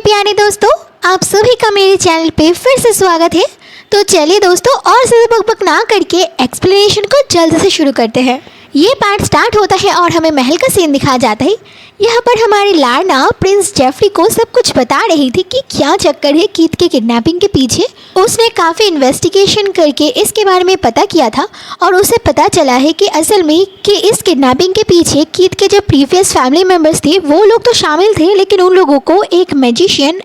प्यारे दोस्तों, आप सभी का मेरे चैनल पे फिर से स्वागत है। तो चलिए दोस्तों, और ज़्यादा बकबक ना करके एक्सप्लेनेशन को जल्द से शुरू करते हैं। ये पार्ट स्टार्ट होता है और हमें महल का सीन दिखाया जाता है। यहाँ पर हमारी लाडना प्रिंस जेफरी को सब कुछ बता रही थी कि क्या चक्कर है कीथ के किडनैपिंग के पीछे। उसने काफ़ी इन्वेस्टिगेशन करके इसके बारे में पता किया था और उसे पता चला है कि असल में कि इस किडनैपिंग के पीछे कीथ के जो प्रीवियस फैमिली मेम्बर्स थे वो लोग तो शामिल थे, लेकिन उन लोगों को एक मैजिशियन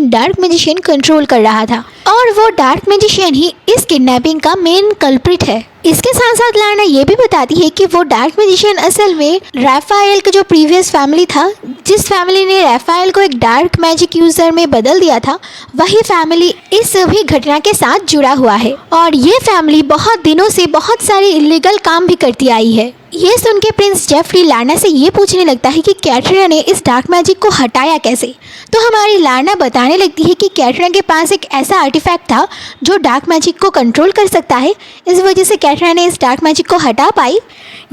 डार्क मैजिशियन कंट्रोल कर रहा था और वो डार्क मैजिशियन ही इस किडनैपिंग का मेन कल्प्रिट है। इसके साथ साथ लाडना ये भी बताती है कि वो डार्क मैजिशियन असल में राफेल का जो प्रीवियस फैमिली था, जिस फैमिली ने राफेल को एक डार्क मैजिक यूजर में बदल दिया था, वही फैमिली इस सभी घटना के साथ जुड़ा हुआ है और ये फैमिली बहुत दिनों से बहुत सारे इलीगल काम भी करती आई है। ये सुन के प्रिंस जेफरी लाडना से ये पूछने लगता है कि कैटरीना ने इस डार्क मैजिक को हटाया कैसे। तो हमारी लाडना बताने लगती है कि कैटरीना के पास एक ऐसा आर्टिफैक्ट था जो डार्क मैजिक को कंट्रोल कर सकता है, इस वजह से कैटरीना ने इस डार्क मैजिक को हटा पाई।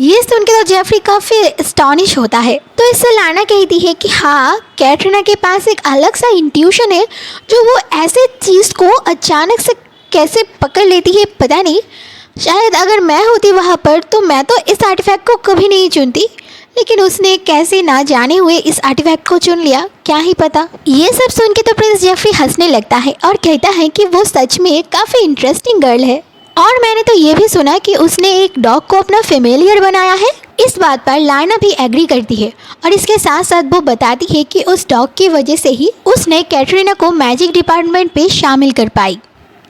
ये सुन के तो जेफरी काफ़ी एस्टॉनिश होता है। तो इससे लाडना कहती है कि हाँ, कैटरीना के पास एक अलग सा इंट्यूशन है जो वो ऐसे चीज़ को अचानक से कैसे पकड़ लेती है पता नहीं। शायद अगर मैं होती वहाँ पर तो मैं तो इस आर्टिफैक्ट को कभी नहीं चुनती, लेकिन उसने कैसे ना जाने हुए इस आर्टिफैक्ट को चुन लिया, क्या ही पता। ये सब सुन के तो प्रिंस जेफरी हंसने लगता है और कहता है कि वो सच में काफ़ी इंटरेस्टिंग गर्ल है। और मैंने तो ये भी सुना कि उसने एक डॉग को अपना फेमिलियर बनाया है। इस बात पर लाडना भी एग्री करती है और इसके साथ साथ वो बताती है कि उस डॉग की वजह से ही उसने कैटरीना को मैजिक डिपार्टमेंट पे शामिल कर पाई।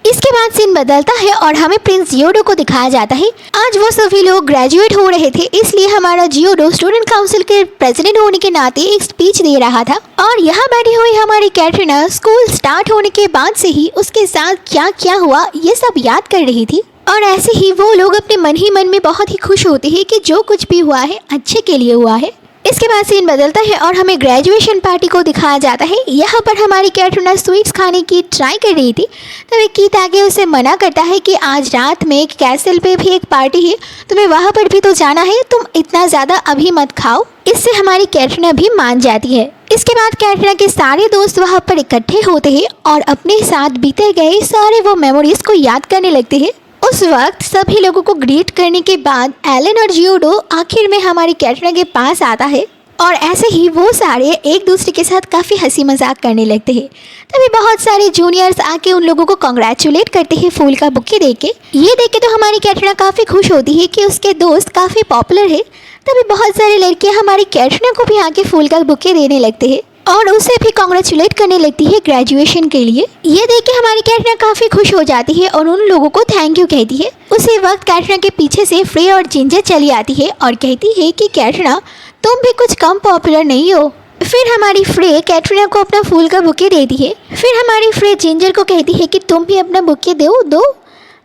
इसके बाद सीन बदलता है और हमें प्रिंस जियोडो को दिखाया जाता है। आज वो सभी लोग ग्रेजुएट हो रहे थे, इसलिए हमारा जियोडो स्टूडेंट काउंसिल के प्रेसिडेंट होने के नाते एक स्पीच दे रहा था और यहाँ बैठी हुई हमारी कैटरीना स्कूल स्टार्ट होने के बाद से ही उसके साथ क्या क्या हुआ ये सब याद कर रही थी। और ऐसे ही वो लोग अपने मन ही मन में बहुत ही खुश होते हैं कि जो कुछ भी हुआ है अच्छे के लिए हुआ है। इसके बाद सीन बदलता है और हमें ग्रेजुएशन पार्टी को दिखाया जाता है। यहाँ पर हमारी कैटरीना स्वीट्स खाने की ट्राई कर रही थी, तभी कीथ आगे उसे मना करता है कि आज रात में एक कैसल पे भी एक पार्टी है, तुम्हें वहाँ पर भी तो जाना है, तुम इतना ज़्यादा अभी मत खाओ। इससे हमारी कैटरीना भी मान जाती है। इसके बाद कैटरीना के सारे दोस्त वहाँ पर इकट्ठे होते हैं और अपने साथ बीते गए सारे वो मेमोरीज को याद करने लगते हैं। उस वक्त सभी लोगों को ग्रीट करने के बाद एलन और जियोडो आखिर में हमारी कैटरीना के पास आता है और ऐसे ही वो सारे एक दूसरे के साथ काफ़ी हंसी मजाक करने लगते हैं। तभी बहुत सारे जूनियर्स आके उन लोगों को कॉन्ग्रेचुलेट करते हैं फूल का बुके देके। ये देख के तो हमारी कैटरीना काफ़ी खुश होती है कि उसके दोस्त काफ़ी पॉपुलर है। तभी बहुत सारे लड़के हमारी कैटरीना को भी आके फूल का बुके देने लगते हैं और उसे भी कॉन्ग्रेचुलेट करने लगती है ग्रेजुएशन के लिए। ये देख के हमारी कैटरीना काफ़ी खुश हो जाती है और उन लोगों को थैंक यू कहती है। उसी वक्त कैटरीना के पीछे से फ्रे और जिंजर चली आती है और कहती है कि कैटरीना, तुम भी कुछ कम पॉपुलर नहीं हो। फिर हमारी फ्रे कैटरीना को अपना फूल का बुके देती है। फिर हमारी फ्रे जिंजर को कहती है कि तुम भी अपना बुके दो।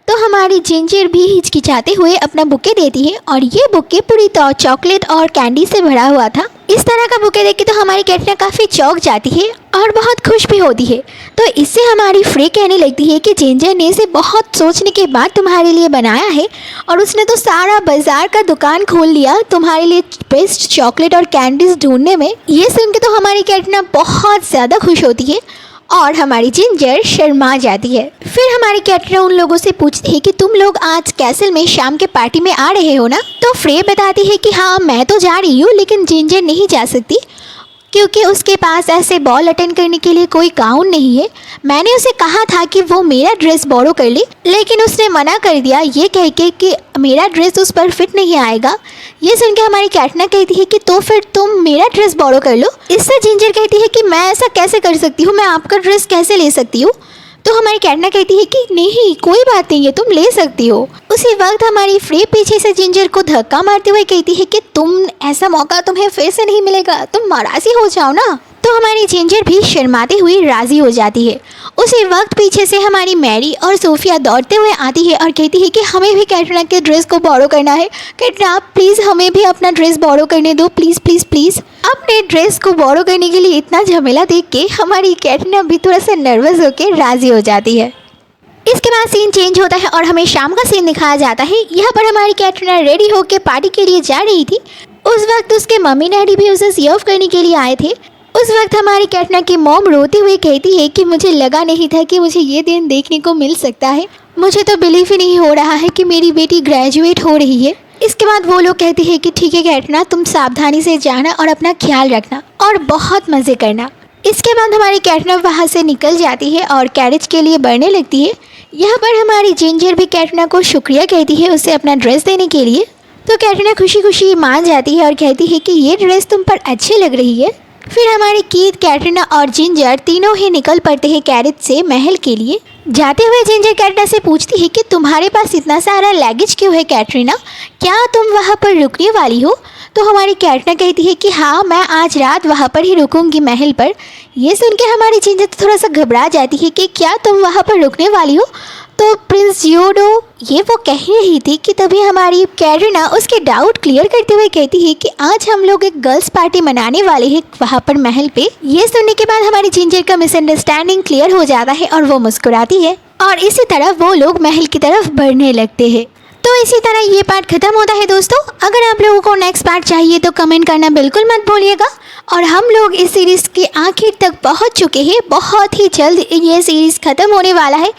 तो हमारी जिंजर भी हिचकिचाते हुए अपना बुके देती है और ये बुके पूरी चॉकलेट और कैंडी से भरा हुआ था। इस तरह का बुके देख के तो हमारी कैटरीना काफ़ी चौंक जाती है और बहुत खुश भी होती है। तो इससे हमारी फ्रे कहने लगती है कि जिंजर ने इसे बहुत सोचने के बाद तुम्हारे लिए बनाया है और उसने तो सारा बाजार का दुकान खोल लिया तुम्हारे लिए बेस्ट चॉकलेट और कैंडीज ढूंढने में। ये सुन के तो हमारी कैटरीना बहुत ज़्यादा खुश होती है और हमारी जिंजर शर्मा जाती है। फिर हमारी कैटरीना उन लोगों से पूछती है कि तुम लोग आज कैसल में शाम के पार्टी में आ रहे हो ना। तो फ्रे बताती है कि हाँ, मैं तो जा रही हूँ, लेकिन जिंजर नहीं जा सकती क्योंकि उसके पास ऐसे बॉल अटेंड करने के लिए कोई गाउन नहीं है। मैंने उसे कहा था कि वो मेरा ड्रेस बोरो कर ले, लेकिन उसने मना कर दिया ये कह के कि मेरा ड्रेस उस पर फिट नहीं आएगा। ये सुन के हमारी कैटरीना कहती है कि तो फिर तुम मेरा ड्रेस बोरो कर लो। इससे जिंजर कहती है कि मैं ऐसा कैसे कर सकती हूँ, मैं आपका ड्रेस कैसे ले सकती हूँ। तो हमारी कैटरीना कहती है कि नहीं, कोई बात नहीं है, तुम ले सकती हो। उसी वक्त हमारी फ्रे पीछे से जिंजर को धक्का मारते हुए कहती है कि तुम ऐसा मौका तुम्हें फिर से नहीं मिलेगा, तुम नाराज़ी हो जाओ ना। तो हमारी जिंजर भी शर्माती हुई राज़ी हो जाती है। उसी वक्त पीछे से हमारी मैरी और सोफिया दौड़ते हुए आती है और कहती है कि हमें भी कैटरीना के ड्रेस को बोरो करना है। कैटरीना, प्लीज़ हमें भी अपना ड्रेस बोरो करने दो, प्लीज़ प्लीज़ प्लीज़। अपने ड्रेस को बोरो करने के लिए इतना झमेला देख के हमारी कैटरीना भी थोड़ा सा नर्वस होकर राज़ी हो जाती है। इसके बाद सीन चेंज होता है और हमें शाम का सीन दिखाया जाता है। यहाँ पर हमारी कैटरीना रेडी होकर पार्टी के लिए जा रही थी। उस वक्त उसके मम्मी डैडी भी उसे सर्व करने के लिए आए थे। उस वक्त हमारी कैटरीना की मॉम रोते हुए कहती है कि मुझे लगा नहीं था कि मुझे ये दिन देखने को मिल सकता है। मुझे तो बिलीव ही नहीं हो रहा है कि मेरी बेटी ग्रेजुएट हो रही है। इसके बाद वो लोग कहते हैं कि ठीक है कैटरीना, तुम सावधानी से जाना और अपना ख्याल रखना और बहुत मज़े करना। इसके बाद हमारी कैटरीना वहाँ से निकल जाती है और कैरेज के लिए बढ़ने लगती है। यहाँ पर हमारी जिंजर भी कैटरीना को शुक्रिया कहती है उसे अपना ड्रेस देने के लिए। तो कैटरीना खुशी खुशी मान जाती है और कहती है कि ये ड्रेस तुम पर अच्छी लग रही है। फिर हमारी कीथ, कैटरीना और जिंजर तीनों ही निकल पड़ते हैं कैरेज से महल के लिए। जाते हुए जिंजर कैटरीना से पूछती है कि तुम्हारे पास इतना सारा लगेज क्यों है कैटरीना, क्या तुम वहाँ पर रुकने वाली हो? तो हमारी कैटरीना कहती है कि हाँ, मैं आज रात वहाँ पर ही रुकूंगी महल पर। ये सुन के हमारी जिंजर थोड़ा सा घबरा जाती है कि क्या तुम वहाँ पर रुकने वाली हो? तो प्रिंस जियोडो ये वो कह रही थी कि तभी हमारी कैटरीना उसके डाउट क्लियर करते हुए कहती है कि आज हम लोग एक गर्ल्स पार्टी मनाने वाले हैं वहाँ पर महल पे। ये सुनने के बाद हमारी जिंजर का मिसअंडरस्टैंडिंग क्लियर हो जाता है और वो मुस्कुराती है और इसी तरह वो लोग महल की तरफ बढ़ने लगते हैं। तो इसी तरह ये पार्ट खत्म होता है दोस्तों। अगर आप लोगों को नेक्स्ट पार्ट चाहिए तो कमेंट करना बिल्कुल मत भूलिएगा। और हम लोग इस सीरीज़ के आखिर तक पहुंच चुके हैं, बहुत ही जल्द ये सीरीज़ ख़त्म होने वाला है।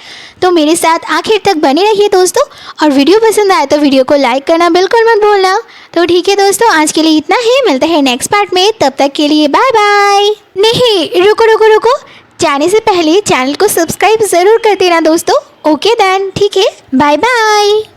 तो मेरे साथ आखिर तक बने रहिए दोस्तों। और वीडियो पसंद आए तो वीडियो को लाइक करना बिल्कुल मत भूलना। तो ठीक है दोस्तों, आज के लिए इतना ही। मिलते हैं नेक्स्ट पार्ट में, तब तक के लिए बाय बाय। नहीं, रुको रुको रुको, जाने से पहले चैनल को सब्सक्राइब ज़रूर कर देना दोस्तों। ओके देन, ठीक है, बाय बाय।